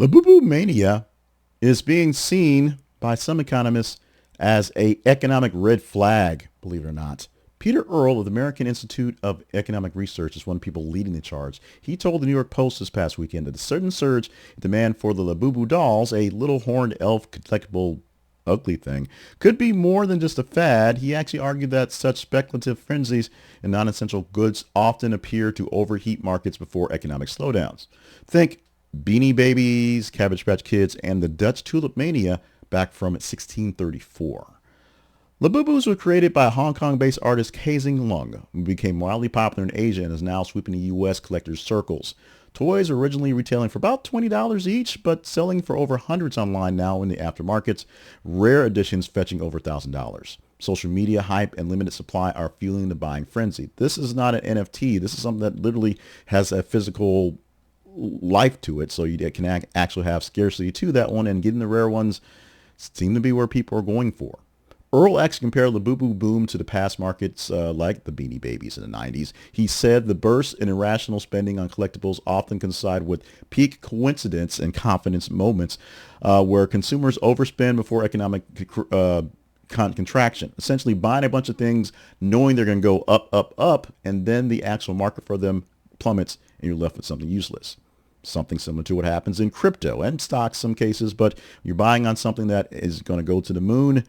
Labubu mania is being seen by some economists as a economic red flag, believe it or not. Peter Earle of the American Institute of Economic Research is one of the people leading the charge. He told the New York Post this past weekend that a sudden surge in demand for the Labubu dolls, a little horned elf collectible ugly thing, could be more than just a fad. He actually argued that such speculative frenzies in non-essential goods often appear to overheat markets before economic slowdowns. Think Beanie Babies, Cabbage Patch Kids, and the Dutch Tulip Mania back from 1634. Labubus were created by Hong Kong-based artist Kazing Lung, who became wildly popular in Asia and is now sweeping the U.S. collectors' circles. Toys were originally retailing for about $20 each, but selling for over hundreds online now in the aftermarkets, rare editions fetching over $1,000. Social media hype and limited supply are fueling the buying frenzy. This is not an NFT. This is something that literally has a physical life to it, so you can actually have scarcity to that one, and getting the rare ones seem to be where people are going for. Earl actually compared the Labubu boom to the past markets like the Beanie Babies in the 90s. He said the burst in irrational spending on collectibles often coincide with peak coincidence and confidence moments where consumers overspend before economic contraction, essentially buying a bunch of things knowing they're going to go up, up, up, and then the actual market for them plummets and you're left with something useless. Something similar to what happens in crypto and stocks some cases, but you're buying on something that is going to go to the moon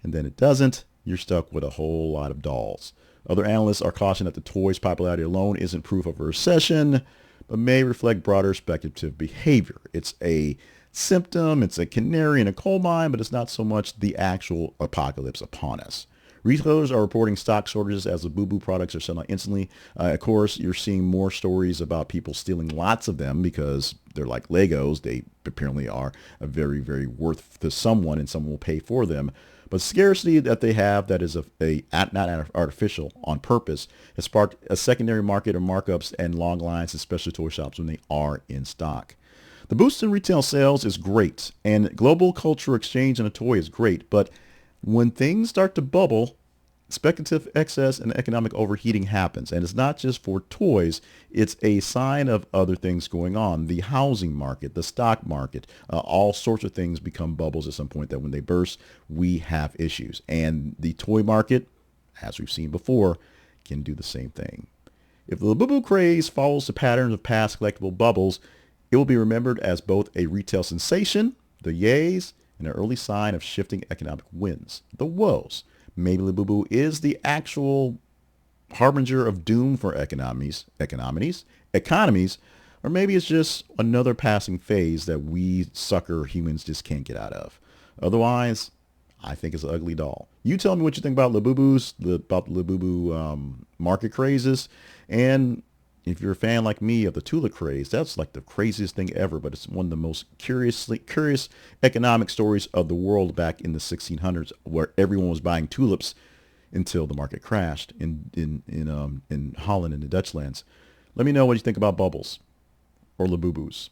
and then it doesn't, you're stuck with a whole lot of dolls. Other analysts are cautioning that the toy's popularity alone isn't proof of a recession, but may reflect broader speculative behavior. It's a symptom, it's a canary in a coal mine, but it's not so much the actual apocalypse upon us. Retailers are reporting stock shortages as the Boo products are selling instantly. Of course, you're seeing more stories about people stealing lots of them because they're like Legos. They apparently are a very, very worth to someone, and someone will pay for them. But scarcity that they have that is not artificial on purpose has sparked a secondary market of markups and long lines, especially toy shops when they are in stock. The boost in retail sales is great, and global cultural exchange in a toy is great, but when things start to bubble, speculative excess and economic overheating happens. And it's not just for toys. It's a sign of other things going on. The housing market, the stock market, all sorts of things become bubbles at some point that when they burst, we have issues. And the toy market, as we've seen before, can do the same thing. If the Labubu craze follows the patterns of past collectible bubbles, it will be remembered as both a retail sensation, the yays, and an early sign of shifting economic winds, the woes. Maybe Labubu is the actual harbinger of doom for economies, or maybe it's just another passing phase that we sucker humans just can't get out of. Otherwise, I think it's an ugly doll. You tell me what you think about Labubus, about the Labubu market crazes, and if you're a fan like me of the tulip craze, that's like the craziest thing ever, but it's one of the most curious economic stories of the world back in the 1600s, where everyone was buying tulips until the market crashed in Holland and the Dutch lands. Let me know what you think about bubbles or Labubus.